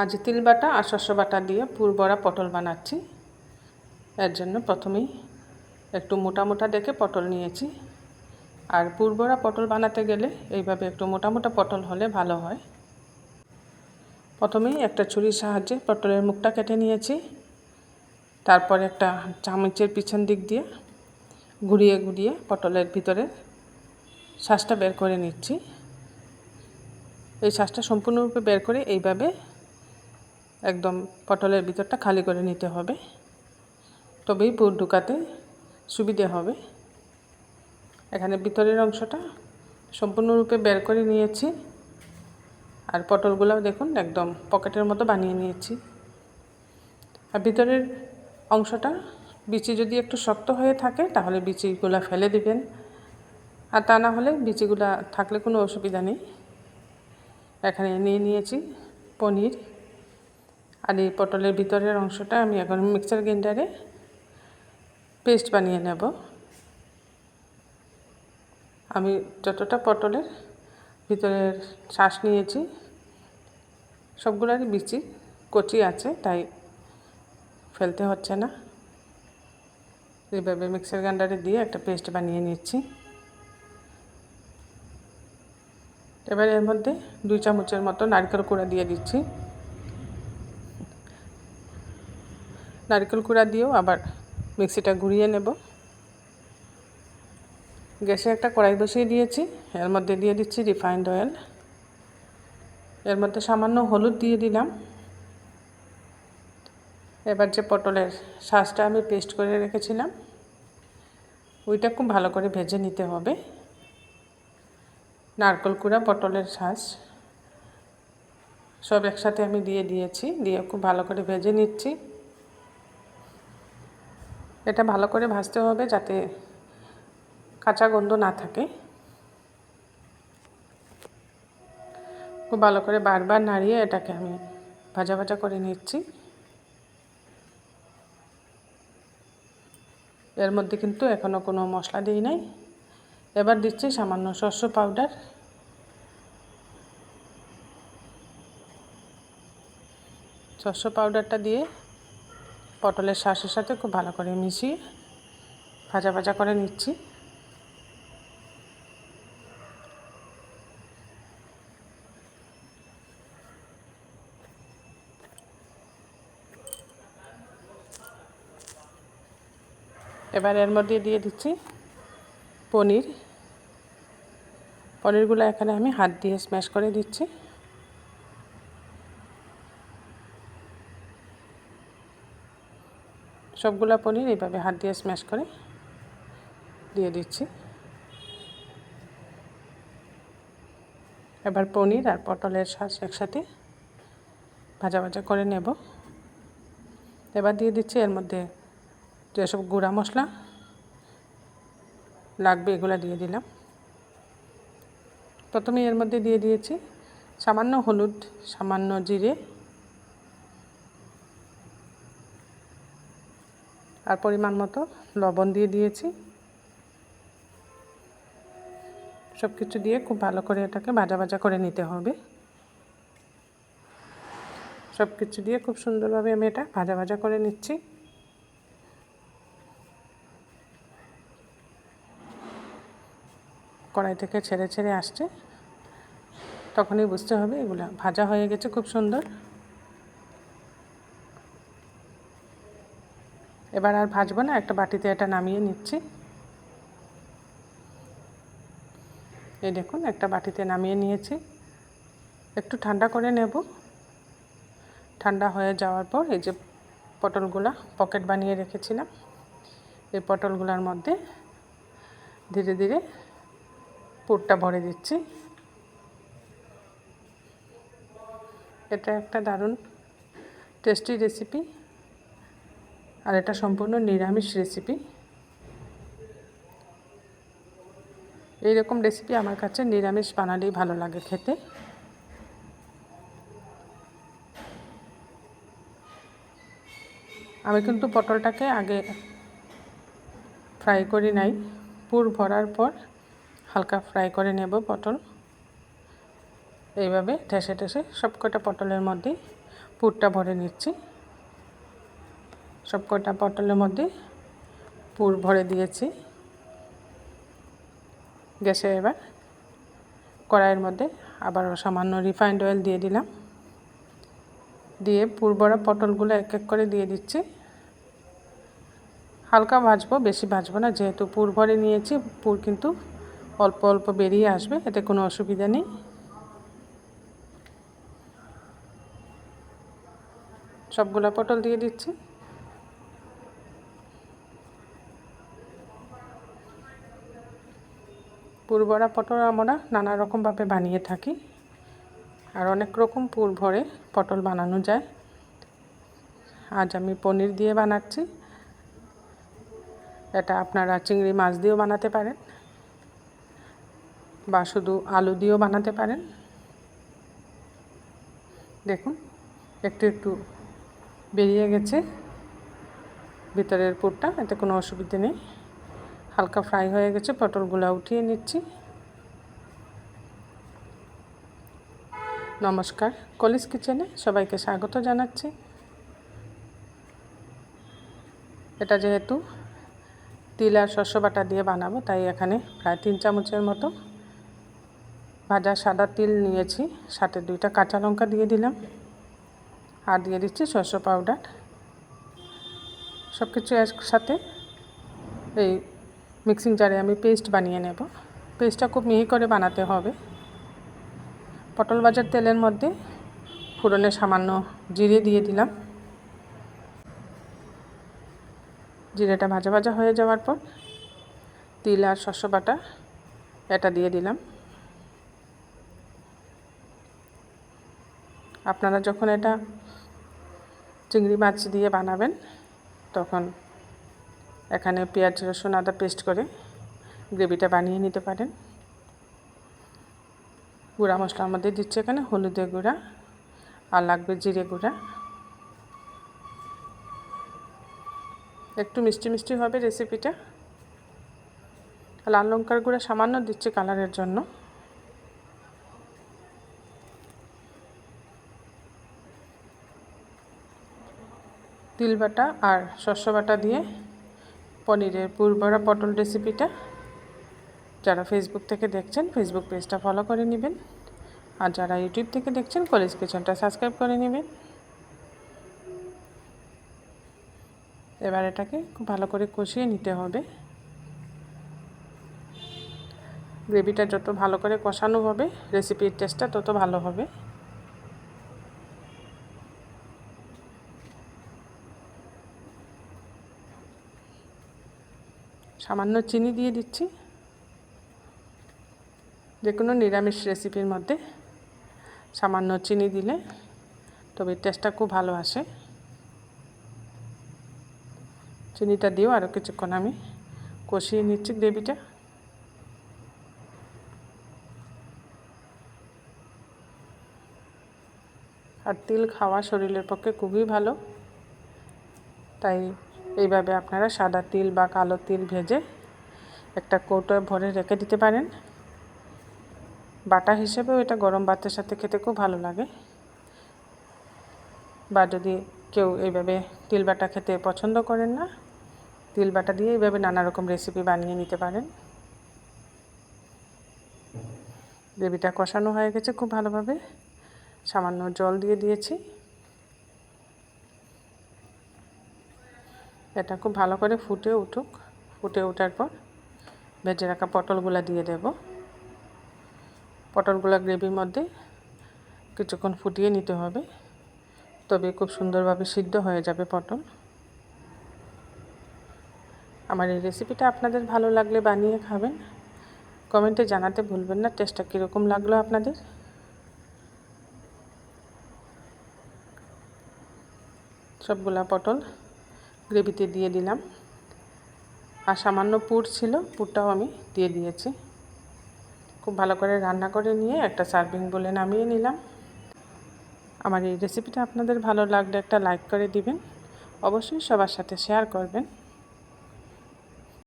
আজ তিল বাটা আর শস্য বাটা দিয়ে পুর ভরা পটল বানাচ্ছি। এর জন্য প্রথমেই একটু মোটা মোটা দেখে পটল নিয়েছি। আর পুর ভরা পটল বানাতে গেলে এইভাবে একটু মোটা মোটা পটল হলে ভালো হয়। প্রথমেই একটা ছুরির সাহায্যে পটলের মুখটা কেটে নিয়েছি। তারপর একটা চামচের পিছন দিক দিয়ে ঘুরিয়ে ঘুরিয়ে পটলের ভিতরে শ্বাসটা বের করে নিচ্ছি। এই শ্বাসটা সম্পূর্ণরূপে বের করে এইভাবে একদম পটলের ভিতরটা খালি করে নিতে হবে, তবেই পুর ঢুকাতে সুবিধে হবে। এখানে ভিতরের অংশটা সম্পূর্ণরূপে বের করে নিয়েছি। আর পটলগুলোও দেখুন একদম পকেটের মতো বানিয়ে নিয়েছি। আর ভিতরের অংশটা বিচি যদি একটু শক্ত হয়ে থাকে তাহলে বিচিগুলো ফেলে দিবেন, আর তা না হলে বিচিগুলো থাকলে কোনো অসুবিধা নেই। এখানে নিয়ে নিয়েছি পনির। আর এই পটলের ভিতরের অংশটা আমি এখন মিক্সার গ্রাইন্ডারে পেস্ট বানিয়ে নেব। আমি যতটা পটলের ভিতরের শ্বাস নিয়েছি সবগুলোরই বিচি কচি আছে, তাই ফেলতে হচ্ছে না। এইভাবে মিক্সার গ্রাইন্ডারে দিয়ে একটা পেস্ট বানিয়ে নিচ্ছি। এবার এর মধ্যে 2 চামচের মতো নারকেল কুড়া দিয়ে দিচ্ছি। নারকেল কুড়া দিয়েও আবার মিক্সিটা ঘুরিয়ে নেব। গ্যাসে একটা কড়াই বসিয়ে দিয়েছি। এর মধ্যে দিয়ে দিচ্ছি রিফাইন্ড অয়েল। এর মধ্যে সামান্য হলুদ দিয়ে দিলাম। এবার যে পটলের শ্বাসটা আমি পেস্ট করে রেখেছিলাম ওইটা খুব ভালো করে ভেজে নিতে হবে। নারকেল কুড়া, পটলের শ্বাস সব একসাথে আমি দিয়ে দিয়েছি, দিয়ে খুব ভালো করে ভেজে নিচ্ছি। এটা ভালো করে ভাজতে হবে যাতে কাঁচা গন্ধ না থাকে। খুব ভালো করে বারবার নাড়িয়ে এটাকে আমি ভাজা ভাজা করে নিচ্ছি। এর মধ্যে কিন্তু এখনও কোনো মশলা দিই নাই। এবার দিচ্ছি সামান্য শস্য পাউডার। শস্য পাউডারটা দিয়ে পটলের শ্বাসের সাথে খুব ভালো করে মিশিয়ে ভাজা ভাজা করে নিচ্ছি। এবার এর মধ্যে দিয়ে দিচ্ছি পনির। পনিরগুলো এখানে আমি হাত দিয়ে স্ম্যাশ করে দিচ্ছি। সবগুলা পনির এইভাবে হাত দিয়ে স্ম্যাশ করে দিয়ে দিচ্ছি। এবার পনির আর পটলের শ্বাস একসাথে ভাজা ভাজা করে নেব। এবার দিয়ে দিচ্ছি এর মধ্যে যেসব গুঁড়া মশলা লাগবে এগুলো দিয়ে দিলাম। প্রথমে এর মধ্যে দিয়ে দিয়েছি সামান্য হলুদ, সামান্য জিরে আর পরিমাণ মতো লবণ দিয়ে দিয়েছি। সব কিছু দিয়ে খুব ভালো করে এটাকে ভাজা ভাজা করে নিতে হবে। সব কিছু দিয়ে খুব সুন্দরভাবে আমি এটা ভাজা ভাজা করে নিচ্ছি। কড়াই থেকে ছেড়ে ছেড়ে আসছে, তখনই বুঝতে হবে এগুলো ভাজা হয়ে গেছে খুব সুন্দর। এবার আর ভাজবো না, একটা বাটিতে এটা নামিয়ে নিচ্ছি। এই দেখুন একটা বাটিতে নামিয়ে নিয়েছি। একটু ঠান্ডা করে নেব। ঠান্ডা হয়ে যাওয়ার পর এই যে পটলগুলা পকেট বানিয়ে রেখেছিলাম এই পটলগুলোর মধ্যে ধীরে ধীরে পুরটা ভরে দিচ্ছি। এটা একটা দারুণ টেস্টি রেসিপি, আর এটা সম্পূর্ণ নিরামিষ রেসিপি। এইরকম রেসিপি আমার কাছে নিরামিষ বানালেই ভালো লাগে খেতে। আমি কিন্তু পটলটাকে আগে ফ্রাই করি নাই, পুর ভরার পর হালকা ফ্রাই করে নেব পটল। এইভাবে ঠেসে ঠেসে সবকটা পটলের মধ্যেই পুরটা ভরে নিচ্ছি। সব কটা পটলের মধ্যে পুর ভরে দিয়েছি। গ্যাসে এবার কড়াইয়ের মধ্যে আবারও সামান্য রিফাইন্ড অয়েল দিয়ে দিলাম। দিয়ে পুর ভরা পটলগুলো এক এক করে দিয়ে দিচ্ছি। হালকা ভাজবো, বেশি ভাজবো না, যেহেতু পুর ভরে নিয়েছি। পুর কিন্তু অল্প অল্প বেরিয়ে আসবে, এতে কোনো অসুবিধা নেই। সবগুলা পটল দিয়ে দিচ্ছি। পুর ভরা পটল আমরা নানা রকমভাবে বানিয়ে থাকি, আর অনেক রকম পুর ভরে পটল বানানো যায়। আজ আমি পনির দিয়ে বানাচ্ছি। এটা আপনারা চিংড়ি মাছ দিয়েও বানাতে পারেন, বা শুধু আলু দিয়েও বানাতে পারেন। দেখুন একটু একটু বেরিয়ে গেছে ভিতরের পুরটা, এতে কোনো অসুবিধা নেই। হালকা ফ্রাই হয়ে গেছে, পটলগুলো উঠিয়ে নিচ্ছি। নমস্কার, কলিজ কিচেনে সবাইকে স্বাগত জানাচ্ছি। এটা যেহেতু তিল আর শস্য বাটা দিয়ে বানাবো, তাই এখানে প্রায় 3 চামচের মতো ভাজা সাদা তিল নিয়েছি। সাথে 2টা কাঁচা লঙ্কা দিয়ে দিলাম, আর দিয়ে দিচ্ছি শস্য পাউডার। সব কিছু একসাথে এই মিক্সিং জারে আমি পেস্ট বানিয়ে নেব। পেস্টটা খুব মিহি করে বানাতে হবে। পটল ভাজার তেলের মধ্যে ফোড়নে সামান্য জিরে দিয়ে দিলাম। জিরেটা ভাজা ভাজা হয়ে যাওয়ার পর তিল আর শস্য বাটা এটা দিয়ে দিলাম। আপনারা যখন এটা চিংড়ি মাছ দিয়ে বানাবেন, তখন এখানে পেঁয়াজ রসুন আদা পেস্ট করে গ্রেভিটা বানিয়ে নিতে পারেন। গুঁড়া মশলার মধ্যে দিচ্ছি এখানে হলুদের গুঁড়া, আর লাগবে জিরে গুঁড়া। একটু মিষ্টি মিষ্টি হবে রেসিপিটা। লাল লঙ্কার গুঁড়া সামান্য দিচ্ছি কালারের জন্য। তিল বাটা আর শস্য বাটা দিয়ে পনিরের পুর ভরা পটল রেসিপিটা যারা ফেসবুক থেকে দেখছেন, ফেসবুক পেজটা ফলো করে নেবেন। আর যারা ইউটিউব থেকে দেখছেন, কলিজ কিচেনটা সাবস্ক্রাইব করে নেবেন। এবার এটাকে খুব ভালো করে কষিয়ে নিতে হবে। গ্রেভিটা যত ভালো করে কষানো হবে, রেসিপির টেস্টটা তত ভালো হবে। সামান্য চিনি দিয়ে দিচ্ছি। যে কোনো নিরামিষ রেসিপির মধ্যে সামান্য চিনি দিলে তবে টেস্টটা খুব ভালো আসে। চিনিটা দিয়েও আরও কিছুক্ষণ আমি কষিয়ে নিচ্ছি গ্রেভিটা। আর তিল খাওয়া শরীরের পক্ষে খুবই ভালো, তাই এইভাবে আপনারা সাদা তিল বা কালো তিল ভেজে একটা কৌটোয় ভরে রেখে দিতে পারেন। বাটা হিসেবেও এটা গরম ভাতের সাথে খেতে খুব ভালো লাগে। বা যদি কেউ এইভাবে তিল বাটা খেতে পছন্দ করেন না, তিল বাটা দিয়ে এইভাবে নানা রকম রেসিপি বানিয়ে নিতে পারেন। গ্রেভিটা কষানো হয়ে গেছে খুব ভালোভাবে। সামান্য জল দিয়ে দিয়েছি। এটা খুব ভালো করে ফুটে উঠুক। ফুটে ওঠার পর ভেজে রাখা পটলগুলো দিয়ে দেব। পটলগুলো গ্রেভির মধ্যে কিছুক্ষণ ফুটিয়ে নিতে হবে, তবে খুব সুন্দরভাবে সিদ্ধ হয়ে যাবে পটল। আমার এই রেসিপিটা আপনাদের ভালো লাগলে বানিয়ে খাবেন। কমেন্টে জানাতে ভুলবেন না টেস্টটা কীরকম লাগলো আপনাদের। সবগুলা পটল গ্রেভিতে দিয়ে দিলাম। আর সামান্য পুর ছিল, পুরটাও আমি দিয়ে দিয়েছি। খুব ভালো করে রান্না করে নিয়ে একটা সার্ভিং বলে নামিয়ে নিলাম। আমার এই রেসিপিটা আপনাদের ভালো লাগলে একটা লাইক করে দিবেন। অবশ্যই সবার সাথে শেয়ার করবেন।